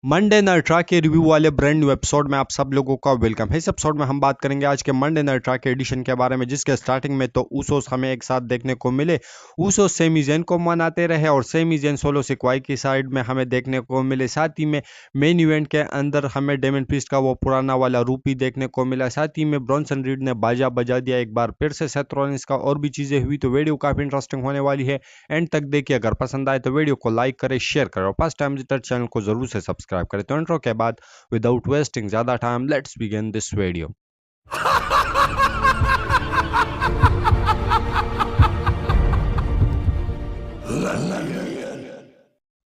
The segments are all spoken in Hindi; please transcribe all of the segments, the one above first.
मंडे नाइट्रा के रिव्यू वाले ब्रांड न्यू एपिसोड में आप सब लोगों का वेलकम है। इस एपिसोड में हम बात करेंगे आज के मंडे नाइट्रा के एडिशन के बारे में, जिसके स्टार्टिंग में तो ऊसोस हमें एक साथ देखने को मिले। ऊसोस सेमी ज़ेन को मनाते रहे और सेमी ज़ेन सोलो सिक्वाई की साइड में हमें देखने को मिले। साथ ही में मेन इवेंट के अंदर हमें डेमन प्रीस्ट का वो पुराना वाला रूप ही देखने को मिला। साथ ही में ब्रॉन्सन रीड ने बाजा बजा दिया एक बार फिर से सेथ रॉलिंस का, और भी चीज़ें हुई। तो वीडियो काफ़ी इंटरेस्टिंग होने वाली है, एंड तक देखिए। अगर पसंद आए तो वीडियो को लाइक करें, शेयर करें और फर्स्ट टाइम विजिटर चैनल को जरूर से सब्सक्राइब करें। तो इंट्रो के बाद विदाउट वेस्टिंग ज्यादा time, let's begin this video.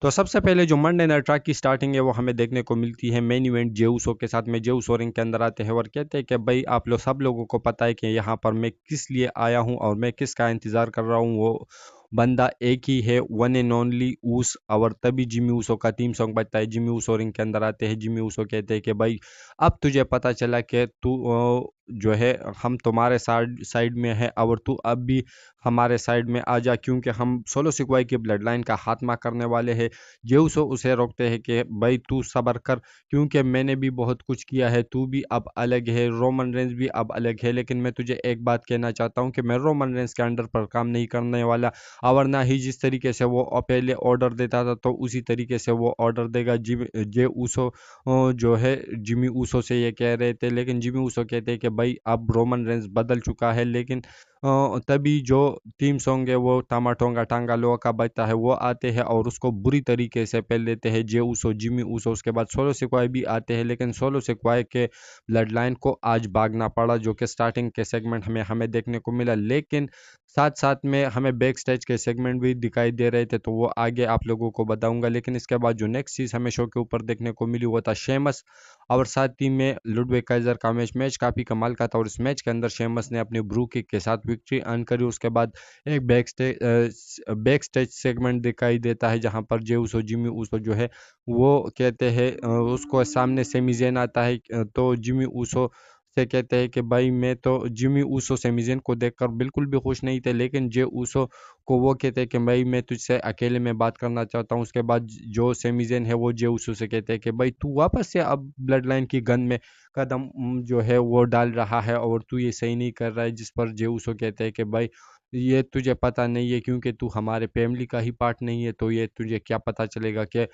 तो सबसे पहले जो मंडे नाइट ट्रैक की स्टार्टिंग है वो हमें देखने को मिलती है मेन इवेंट जेउसो के साथ में। जेउसो रिंग के अंदर आते हैं और कहते हैं कि भाई आप लोग सब लोगों को पता है कि यहाँ पर मैं किस लिए आया हूँ और मैं किसका इंतजार कर रहा हूँ। वो बंदा एक ही है, वन एंड ओनली ऊस। और तभी जिमी ऊसो का थीम सॉन्ग बजता है। जिमी ऊसो रिंग के अंदर आते हैं। जिमी ऊसो कहते हैं कि भाई अब तुझे पता चला कि तू जो है हम तुम्हारे साइड में है, और तू अब भी हमारे साइड में आ जा, क्योंकि हम सोलो सिक्वाई की ब्लड लाइन का खात्मा करने वाले हैं। जेउसो उसे रोकते हैं कि भाई तू सब्र कर, क्योंकि मैंने भी बहुत कुछ किया है, तू भी अब अलग है, रोमन रेंज भी अब अलग है। लेकिन मैं तुझे एक बात कहना चाहता हूँ कि मैं रोमन रेंज के अंडर पर काम नहीं करने वाला, और ना ही जिस तरीके से वो पहले ऑर्डर देता था तो उसी तरीके से वो ऑर्डर देगा। जे ऊसो जो है जिमी ऊसो से ये कह रहे थे, लेकिन जिमी ऊसो कहते हैं कि भाई अब रोमन रेंज बदल चुका है। लेकिन तभी जो टीम सॉन्ग है वो टामा टोंगा टांगा लोआ का बजता है, वो आते हैं और उसको बुरी तरीके से पहन लेते हैं जे ऊसो, जिमी ऊसो। उसके बाद सोलो सिक्वाई भी आते हैं, लेकिन सोलो सिक्वाई के ब्लड लाइन को आज भागना पड़ा, जो कि स्टार्टिंग के सेगमेंट हमें हमें देखने को मिला। लेकिन साथ साथ में हमें बैक स्टेज के सेगमेंट भी दिखाई दे रहे थे, तो वो आगे आप लोगों को बताऊंगा। लेकिन इसके बाद जो नेक्स्ट चीज़ हमें शो के ऊपर देखने को मिली वो था शेमस और साथ ही में लुडविग काइजर का मैच काफ़ी कमाल का था। और इस मैच के अंदर शेमस ने अपनी ब्रू किक के साथ विक्ट्री अर्न करी। उसके बाद एक बैक स्टेज सेगमेंट दिखाई देता है, जहां पर जे ऊसो जिमी ऊसो जो है वो कहते हैं उसको सामने सेमी ज़ेन आता है। तो जिमी ऊसो से कहते हैं कि भाई मैं तो जिमी ऊसो सेमी ज़ेन को देखकर बिल्कुल भी खुश नहीं थे, लेकिन जे ऊसो को वो कहते हैं कि भाई मैं तुझसे अकेले में बात करना चाहता हूँ। उसके बाद जो सेमी ज़ेन है वो जे ऊसो से कहते हैं कि भाई तू वापस से अब ब्लड लाइन की गन में कदम जो है वो डाल रहा है, और तू ये सही नहीं कर रहा है। जिस पर जे ऊसो कहते हैं कि भाई ये तुझे पता नहीं है, क्योंकि तू हमारे फैमिली का ही पार्ट नहीं है, तो ये तुझे क्या पता चलेगा कि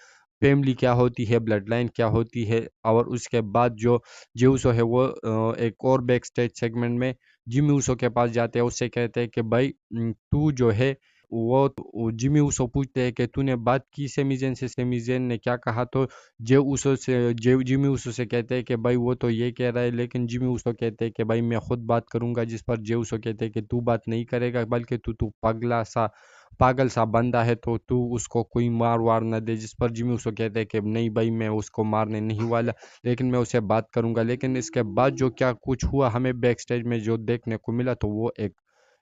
फैमिली क्या होती है, ब्लड लाइन क्या होती है। और उसके बाद जो ज्यूसो है वो एक और बैक स्टेज सेगमेंट में जिमी ऊसो के पास जाते हैं। उससे कहते हैं कि भाई तू जो है वो जिमी ऊसो पूछते हैं कि तूने बात की सेमीजेन से, सेमीजेन ने क्या कहा। तो जे ऊसो से जे जिमी ऊसो से कहते हैं कि भाई वो तो ये कह रहा है, लेकिन जिमी ऊसो कहते हैं कि भाई मैं खुद बात करूंगा। जिस पर जे ऊसो कहते हैं कि तू बात नहीं करेगा, बल्कि तू तू पागल सा बंदा है, तो तू उसको कोई मार वार न दे। जिस पर जिमी उसको कहते हैं कि नहीं भाई मैं उसको मारने नहीं वाला, लेकिन मैं उसे बात करूंगा। लेकिन इसके बाद जो क्या कुछ हुआ हमें बैक स्टेज में जो देखने को मिला, तो वो एक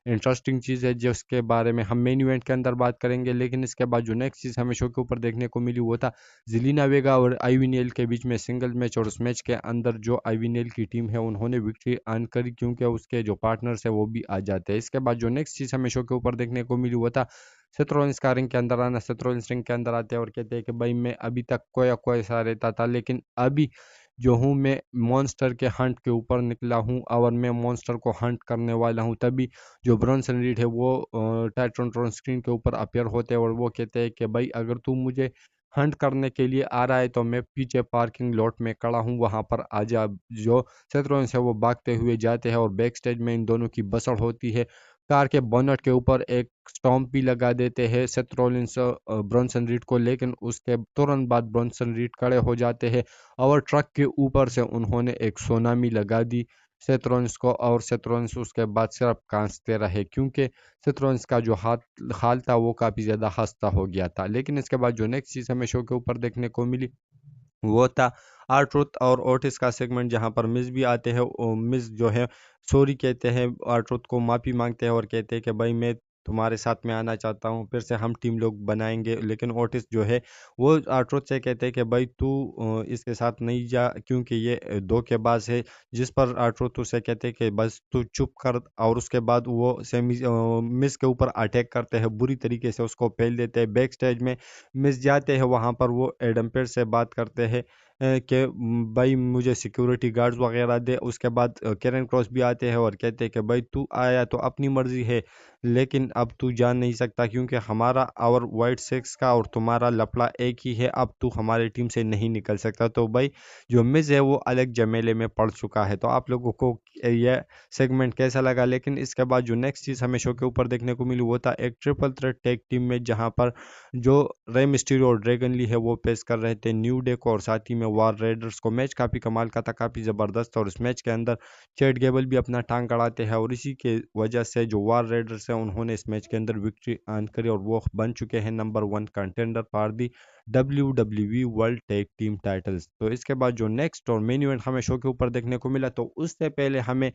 इंटरेस्टिंग चीज़ है जिसके बारे में हम मेन इवेंट के अंदर बात करेंगे। लेकिन इसके बाद जो नेक्स्ट चीज़ हमें शो के ऊपर देखने को मिली वो था जिलीना वेगा और आईवीनेल के बीच में सिंगल मैच। और उस मैच के अंदर जो आईवीनेल की टीम है उन्होंने विक्ट्री अर्न करी, क्योंकि उसके जो पार्टनर्स है वो भी आ जाते हैं। इसके बाद जो नेक्स्ट चीज़ हमें शो के ऊपर देखने को मिली वो था सेथ रॉलिंस का रिंग के अंदर आना। सेथ रॉलिंस रिंग के अंदर आते हैं और कहते हैं कि भाई मैं अभी तक कोया सा रहता था, लेकिन अभी जो हूँ मैं मॉन्स्टर के हंट के ऊपर निकला हूँ, और मैं मॉन्स्टर को हंट करने वाला हूँ। तभी जो ब्रॉन्सन रीड है वो टाइट्रॉन स्क्रीन के ऊपर अपेयर होते हैं और वो कहते हैं कि भाई अगर तू मुझे हंट करने के लिए आ रहा है तो मैं पीछे पार्किंग लॉट में खड़ा हूँ, वहां पर आ जा। जो सेथ रॉलिंस है वो भागते हुए जाते हैं और बैक स्टेज में इन दोनों की बसड़ होती है। कार के बोनट के ऊपर एक स्टॉम्प भी लगा देते हैं सेथ रॉलिंस ब्रॉन्सन रीड को, लेकिन उसके तुरंत बाद ब्रॉन्सन रीड खड़े हो जाते हैं और ट्रक के ऊपर से उन्होंने एक सोनामी लगा दी सेथ रॉलिंस को। और सेथ रॉलिंस उसके बाद सिर्फ कांसते रहे, क्योंकि सेथ रॉलिंस का जो हाल था वो काफ़ी ज़्यादा खस्ता हो गया था। लेकिन इसके बाद जो नेक्स्ट चीज़ हमें शो के ऊपर देखने को मिली वो था आर ट्रुथ और ओटिस का सेगमेंट, जहां पर मिस भी आते हैं। मिस जो है सॉरी कहते हैं, आर ट्रुथ को माफ़ी मांगते हैं और कहते हैं कि भाई मैं तुम्हारे साथ में आना चाहता हूँ, फिर से हम टीम लोग बनाएंगे। लेकिन ओटिस जो है वो आर्ट्रुथ से कहते हैं कि भाई तू इसके साथ नहीं जा, क्योंकि ये धोखेबाज है। जिस पर आर्ट्रुथ उसे कहते हैं कि बस तू चुप कर, और उसके बाद वो सेमी मिस के ऊपर अटैक करते हैं, बुरी तरीके से उसको पेल देते हैं। बैक स्टेज में मिस जाते हैं, वहाँ पर वो एडम पेयर से बात करते हैं कि भाई मुझे सिक्योरिटी गार्ड्स वगैरह दे। उसके बाद कैरन क्रॉस भी आते हैं और कहते हैं कि भाई तू आया तो अपनी मर्जी है, लेकिन अब तू जा नहीं सकता, क्योंकि हमारा और वाइट सेक्स का और तुम्हारा लफड़ा एक ही है, अब तू हमारी टीम से नहीं निकल सकता। तो भाई जो मिज है वो अलग जमेले में पड़ चुका है। तो आप लोगों को यह सेगमेंट कैसा लगा? लेकिन इसके बाद जो नेक्स्ट चीज़ हमें शो के ऊपर देखने को मिली वो था एक ट्रिपल थ्रेट टैग टीम में, जहां पर जो रे मिस्टीरियो और ड्रैगन ली है वो पेश कर रहे थे न्यू डे को और साथ ही में वार रेडर्स को। मैच काफ़ी कमाल का था, काफ़ी ज़बरदस्त। और इस मैच के अंदर चैट गेबल भी अपना टांग अड़ाते हैं, और इसी के वजह से जो वार रेडर्स है उन्होंने इस मैच के अंदर विक्ट्री अर्न करी और वो बन चुके हैं number 1 contender for the WWE world tag team titles. तो इसके बाद जो नेक्स्ट और मेन इवेंट हमें शो के ऊपर देखने को मिला, तो उससे पहले हमें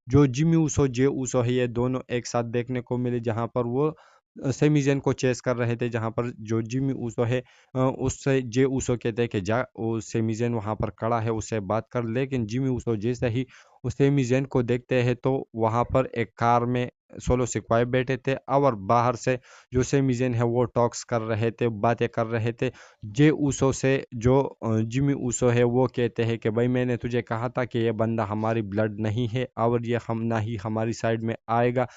जो जिमी ऊसो जे ऊसो है ये दोनों एक साथ देखने को मिले, जहां पर वो सेमीजन को चेस कर रहे थे। जहां पर जो जिमी ऊसो है उससे जे ऊसो कहते हैं कि जा, वो सेमीजन वहां पर खड़ा है उससे बात कर। लेकिन जिमी ऊसो जैसे ही उस सेमीजन को देखते हैं तो वहां पर एक कार में सोलो सिक्वाई बैठे थे, और बाहर से जो सेमीजन है वो टॉक्स कर रहे थे, बातें कर रहे थे जे ऊसो से। जो जिमी ऊसो है वो कहते हैं कि भाई मैंने तुझे कहा था कि ये बंदा हमारी ब्लड नहीं है और ये हम ना ही हमारी साइड में आएगा।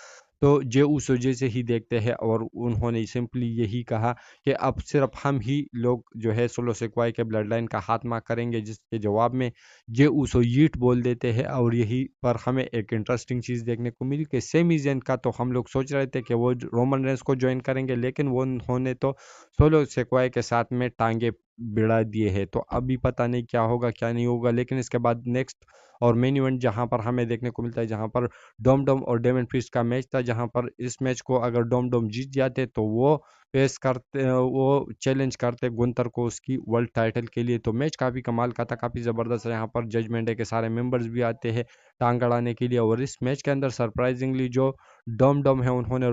तो जे ऊसो जैसे ही देखते हैं और उन्होंने सिंपली यही कहा कि अब सिर्फ हम ही लोग जो है सोलो सिक्वाई के ब्लड लाइन का खात्मा करेंगे, जिसके जवाब में जे ऊसो यीट बोल देते हैं। और यही पर हमें एक इंटरेस्टिंग चीज़ देखने को मिली कि सेमी जेन का तो हम लोग सोच रहे थे कि वो रोमन रेंस को ज्वाइन करेंगे, लेकिन वो उन्होंने तो सोलो सिक्वाई के साथ में टांगे बिड़ा दिए हैं। तो अभी पता नहीं क्या होगा क्या नहीं होगा। लेकिन इसके बाद नेक्स्ट और मेन इवेंट जहां पर हमें देखने को मिलता है, जहां पर डोम डोम और डेमन प्रीस्ट का मैच था, जहां पर इस मैच को अगर डोम डोम जीत जाते तो वो पेश करते, वो चैलेंज करते गुंतर को उसकी वर्ल्ड टाइटल के लिए। तो मैच काफ़ी कमाल का था, काफ़ी ज़बरदस्त है। यहाँ पर जजमेंट डे के सारे मेंबर्स भी आते हैं टांग अड़ाने के लिए। और इस मैच के अंदर सरप्राइजिंगली जो डोम डोम है उन्होंने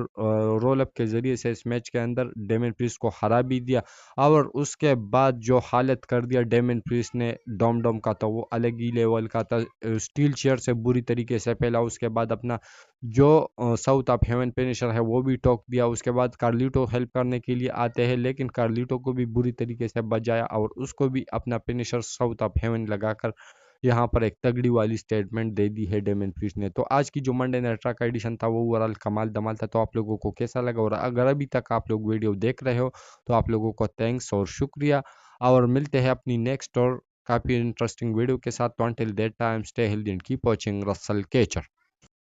रोल अप के जरिए से इस मैच के अंदर डेमन प्रीस्ट को हरा भी दिया। और उसके बाद जो हालत कर दिया डेमन प्रीस्ट ने डोम डोम का, तो वो अलग ही लेवल का था। स्टील चेयर से बुरी तरीके से फैला, उसके बाद अपना जो साउथ ऑफ हेवन फिनिशर है वो भी टोक दिया। उसके बाद कार्लिटो हेल्प करने के लिए आते हैं, लेकिन कार्लिटो को भी बुरी तरीके से बजाया और उसको भी अपना फिनिशर साउथ ऑफ हेवन लगाकर यहाँ पर एक तगड़ी वाली स्टेटमेंट दे दी है डेमन प्रीस्ट ने। तो आज की जो मंडे नाइट रॉ का एडिशन था वो ओवरऑल कमाल धमाल था। तो आप लोगों को कैसा लगा? और अगर अभी तक आप लोग वीडियो देख रहे हो तो आप लोगों को थैंक्स और शुक्रिया। और मिलते हैं अपनी नेक्स्ट और काफ़ी इंटरेस्टिंग वीडियो के साथ। तो until that time stay healthy and keep watching Russell केचर।